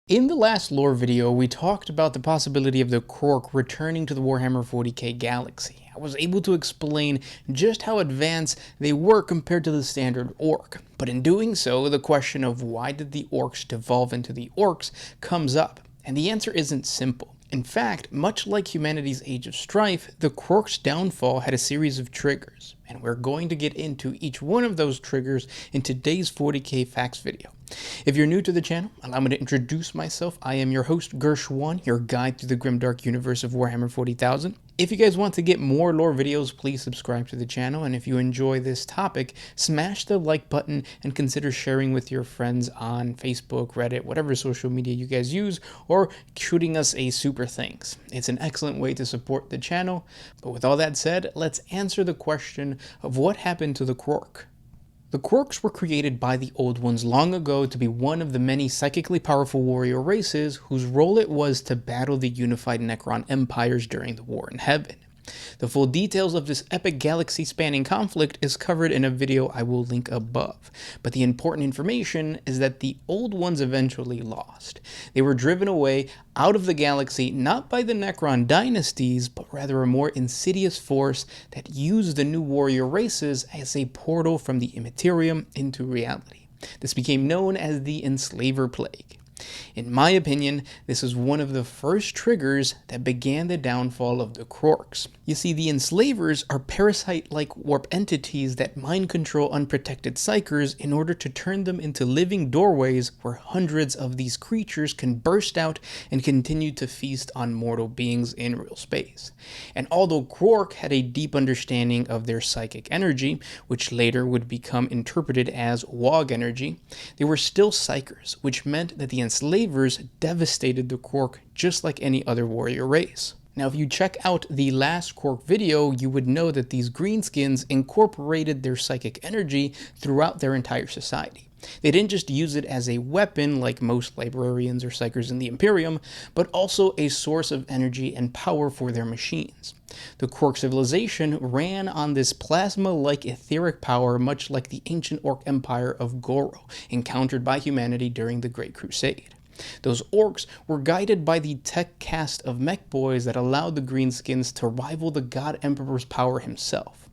In the last lore video, we talked about the possibility of the Krork returning to the Warhammer 40K galaxy. I was able to explain just how advanced they were compared to the standard orc. But in doing so, the question of why did the orcs devolve into the orcs comes up. And the answer isn't simple. In fact, much like humanity's Age of Strife, the Krork's downfall had a series of triggers, and we're going to get into each one of those triggers in today's 40K facts video. If you're new to the channel, allow me to introduce myself. I am your host, Gersh1, your guide through the grimdark universe of Warhammer 40,000. If you guys want to get more lore videos, please subscribe to the channel, and if you enjoy this topic, smash the like button and consider sharing with your friends on Facebook, Reddit, whatever social media you guys use, or shooting us a super thanks. It's an excellent way to support the channel. But with all that said, let's answer the question of what happened to the Krork. The Krorks were created by the Old Ones long ago to be one of the many psychically powerful warrior races whose role it was to battle the unified Necron empires during the War in Heaven. The full details of this epic galaxy-spanning conflict is covered in a video I will link above, but the important information is that the Old Ones eventually lost. They were driven away out of the galaxy not by the Necron dynasties, but rather a more insidious force that used the new warrior races as a portal from the Immaterium into reality. This became known as the Enslaver Plague. In my opinion, this is one of the first triggers that began the downfall of the Krorks. You see, the Enslavers are parasite-like warp entities that mind control unprotected psychers in order to turn them into living doorways where hundreds of these creatures can burst out and continue to feast on mortal beings in real space. And although Krork had a deep understanding of their psychic energy, which later would become interpreted as Wog energy, they were still psychers, which meant that the Enslavers devastated the Krork just like any other warrior race. Now, if you check out the last Krork video, you would know that these greenskins incorporated their psychic energy throughout their entire society. They didn't just use it as a weapon like most librarians or psychers in the Imperium, but also a source of energy and power for their machines. The Krork civilization ran on this plasma-like etheric power, much like the ancient orc empire of Goro, encountered by humanity during the Great Crusade. Those orcs were guided by the tech caste of mech boys that allowed the greenskins to rival the God Emperor's power himself.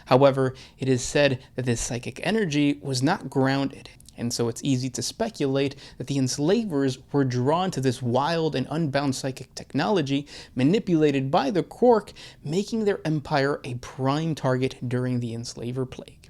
However, it is said that this psychic energy was not grounded, and so it's easy to speculate that the Enslavers were drawn to this wild and unbound psychic technology manipulated by the Krork, making their empire a prime target during the Enslaver Plague.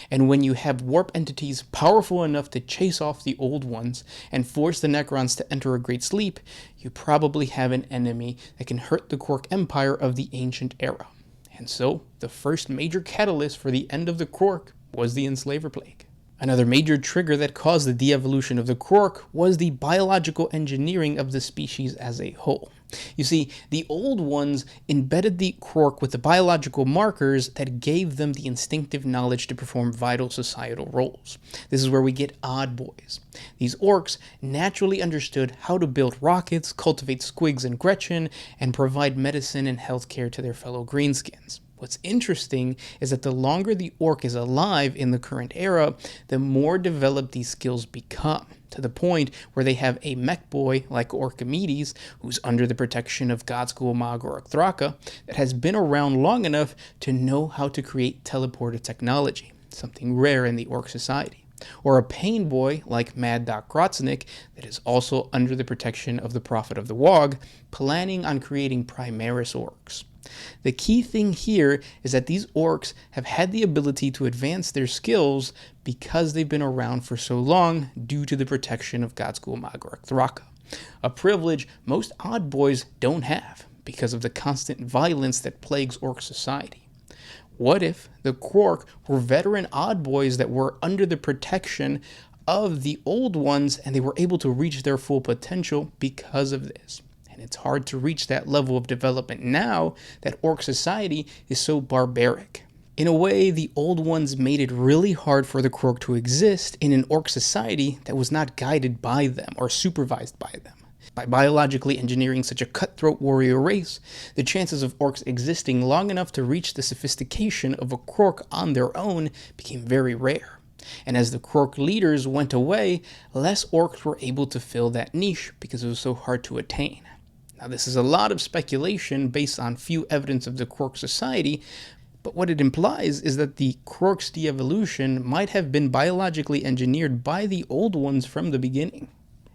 And when you have warp entities powerful enough to chase off the Old Ones and force the Necrons to enter a great sleep, you probably have an enemy that can hurt the Krork Empire of the ancient era. And so, the first major catalyst for the end of the Krork was the Enslaver Plague. Another major trigger that caused the de-evolution of the Krork was the biological engineering of the species as a whole. You see, the Old Ones embedded the Krork with the biological markers that gave them the instinctive knowledge to perform vital societal roles. This is where we get odd boys. These orcs naturally understood how to build rockets, cultivate squigs and Gretchen, and provide medicine and healthcare to their fellow greenskins. What's interesting is that the longer the orc is alive in the current era, the more developed these skills become, to the point where they have a mech boy like Orchimedes, who's under the protection of Godschool Magor Thraka, that has been around long enough to know how to create teleporter technology, something rare in the orc society. Or a pain boy like Mad Doc Grotznik that is also under the protection of the Prophet of the Wog, planning on creating Primaris orcs. The key thing here is that these orcs have had the ability to advance their skills because they've been around for so long due to the protection of Godschool Magor Thraka, a privilege most odd boys don't have because of the constant violence that plagues orc society. What if the Krork were veteran odd boys that were under the protection of the Old Ones and they were able to reach their full potential because of this? And it's hard to reach that level of development now that orc society is so barbaric. In a way, the Old Ones made it really hard for the Krork to exist in an orc society that was not guided by them or supervised by them. By biologically engineering such a cutthroat warrior race, the chances of orcs existing long enough to reach the sophistication of a Krork on their own became very rare. And as the Krork leaders went away, less orcs were able to fill that niche because it was so hard to attain. Now, this is a lot of speculation based on few evidence of the Krork society, but what it implies is that the Krork's de-evolution might have been biologically engineered by the Old Ones from the beginning.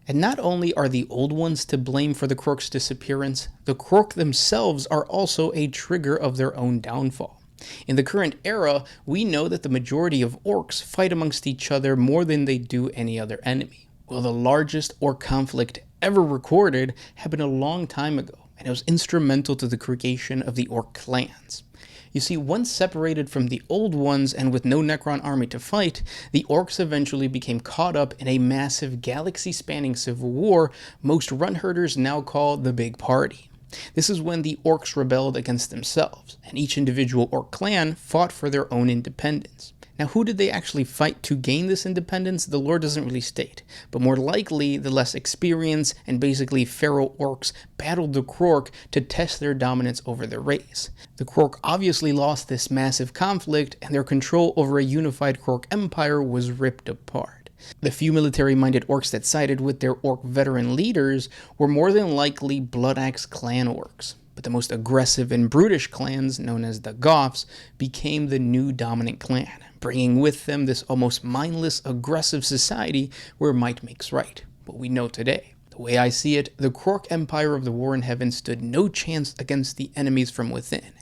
And not only are the Old Ones to blame for the Krork's disappearance, the Krork themselves are also a trigger of their own downfall. In the current era, we know that the majority of orcs fight amongst each other more than they do any other enemy. Well, the largest orc conflict ever recorded happened a long time ago, and it was instrumental to the creation of the orc clans. You see, once separated from the Old Ones and with no Necron army to fight, the orcs eventually became caught up in a massive galaxy-spanning civil war most run herders now call the Big Party. This is when the orcs rebelled against themselves, and each individual orc clan fought for their own independence. Now, who did they actually fight to gain this independence? The lore doesn't really state, but more likely, the less experienced and basically feral orcs battled the Krork to test their dominance over the race. The Krork obviously lost this massive conflict, and their control over a unified Krork empire was ripped apart. The few military-minded orcs that sided with their orc veteran leaders were more than likely Blood Axe clan orcs. But the most aggressive and brutish clans, known as the Goths, became the new dominant clan, bringing with them this almost mindless, aggressive society where might makes right, what we know today. The way I see it, the Krork Empire of the War in Heaven stood no chance against the enemies from within.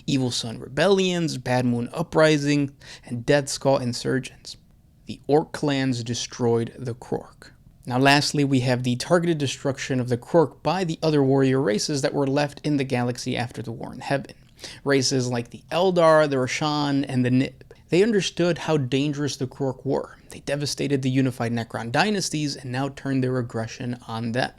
Evil Sun rebellions, Bad Moon uprising, and Death Skull insurgents. The orc clans destroyed the Krork. Now lastly, we have the targeted destruction of the Krork by the other warrior races that were left in the galaxy after the War in Heaven. Races like the Eldar, the Roshan, and the Nib. They understood how dangerous the Krork were. They devastated the unified Necron dynasties and now turned their aggression on them.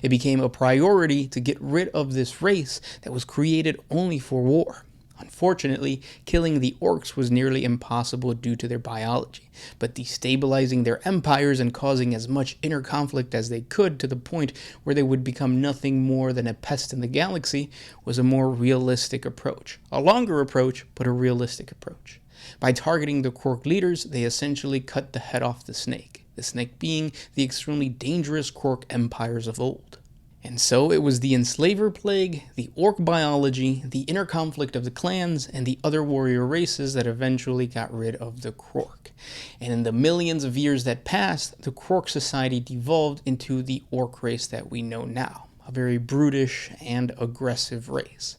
It became a priority to get rid of this race that was created only for war. Unfortunately, killing the orcs was nearly impossible due to their biology, but destabilizing their empires and causing as much inner conflict as they could to the point where they would become nothing more than a pest in the galaxy was a more realistic approach. A longer approach, but a realistic approach. By targeting the Krork leaders, they essentially cut the head off the snake being the extremely dangerous Krork empires of old. And so it was the Enslaver Plague, the orc biology, the inner conflict of the clans, and the other warrior races that eventually got rid of the Krork. And in the millions of years that passed, the Krork society devolved into the orc race that we know now, a very brutish and aggressive race.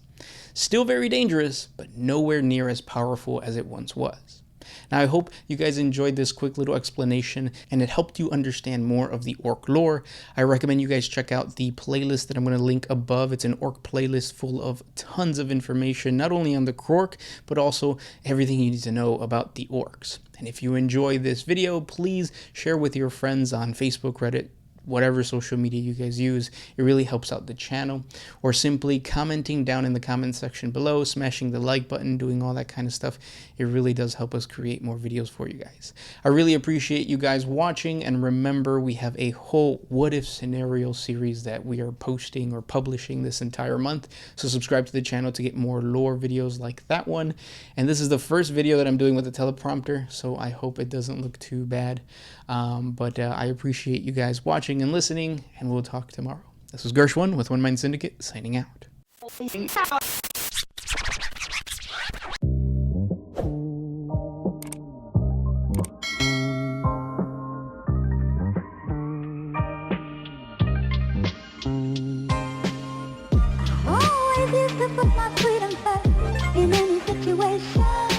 Still very dangerous, but nowhere near as powerful as it once was. Now, I hope you guys enjoyed this quick little explanation and it helped you understand more of the orc lore. I recommend you guys check out the playlist that I'm going to link above. It's an orc playlist full of tons of information, not only on the Krork, but also everything you need to know about the orcs. And if you enjoy this video, please share with your friends on Facebook, Reddit, whatever social media you guys use. It really helps out the channel. Or simply commenting down in the comment section below, smashing the like button, doing all that kind of stuff. It really does help us create more videos for you guys. I really appreciate you guys watching, and remember, we have a whole what if scenario series that we are posting or publishing this entire month. So subscribe to the channel to get more lore videos like that one. And this is the first video that I'm doing with the teleprompter, so I hope it doesn't look too bad. But I appreciate you guys watching and listening, and we'll talk tomorrow. This was Gershwin with One Mind Syndicate, signing out. Always used to put my freedom first in any situation.